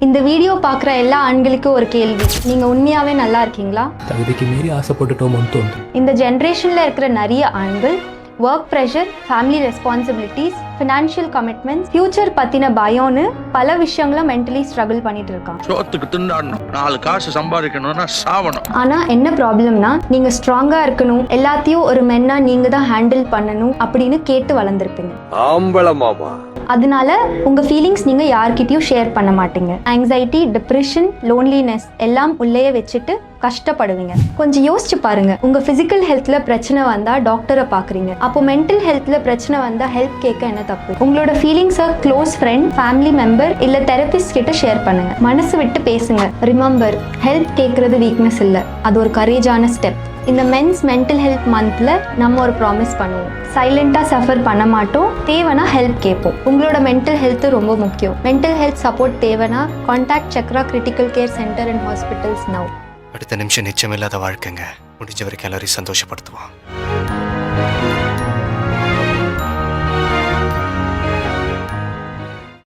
இந்த வீடியோ பார்க்குற எல்லா ஆண்களுக்கும் ஒரு கேள்வி, நீங்கள் உண்மையாகவே நல்லா இருக்கீங்களா? தகுதிக்கு மீறி ஆசைப்பட்டுட்டோமோன்னு தோணுது. இந்த ஜென்ரேஷனில் இருக்கிற நிறைய ஆண்கள் work pressure, family responsibilities, financial commitments, future பற்றின பயம்னு பல விஷயங்கள மென்டலி ஸ்ட்ரகிள் பண்ணிட்டு இருக்காங்க. சோத்துக்கு திண்டாடணும், 4 காசு சம்பாதிக்கணும்னா சாவணும். ஆனால் என்ன ப்ராப்ளம்னா, நீங்கள் ஸ்ட்ராங்காக இருக்கணும், எல்லாத்தையும் ஒரு மென்னா நீங்கள் தான் ஹேண்டில் பண்ணணும் அப்படின்னு கேட்டு வளர்ந்துருப்பீங்க. ஆம்பளமாமா. அதனால உங்க ஃபீலிங்ஸ் நீங்க யார்கிட்டயும் ஷேர் பண்ண மாட்டீங்க. ஆங்ஸைட்டி, டிப்ரெஷன், லோன்லினஸ் எல்லாம் உள்ளேயே வச்சுட்டு கஷ்டப்படுவீங்க. கொஞ்சம் யோசிச்சு பாருங்க, உங்க பிசிக்கல் ஹெல்த்ல பிரச்சனை வந்தா டாக்டரை பாக்குறீங்க, அப்போ மென்டல் ஹெல்த்ல பிரச்சனை வந்தா ஹெல்ப் கேட்க என்ன தப்பு? உங்களோட ஃபீலிங்ஸை க்ளோஸ் ஃப்ரெண்ட், ஃபேமிலி மெம்பர் இல்ல தெரபிஸ்ட் கிட்ட ஷேர் பண்ணுங்க. மனசு விட்டு பேசுங்க. ரிமெம்பர், ஹெல்ப் கேட்கறது வீக்னஸ் இல்ல, அது ஒரு கரேஜான ஸ்டெப். இந்த மென்ஸ் மென்டல் ஹெல்த் மந்த்ல நம்ம ஒரு ப்ராமிஸ் பண்ணுவோம், சைலண்டாக சஃபர் பண்ண மாட்டோம், தேவைன்னா ஹெல்ப் கேட்போம். உங்களோட மென்டல் ஹெல்த் ரொம்ப முக்கியம். மென்டல் ஹெல்த் சப்போர்ட் தேவைன்னா contact Chakra critical care centre and hospitals now. அடுத்த நிமிஷம் நிச்சயமில்லாத வாழ்க்கைங்க. முடிஞ்ச வரைக்கும் எல்லாரையும் சந்தோஷப்படுத்துவோம்.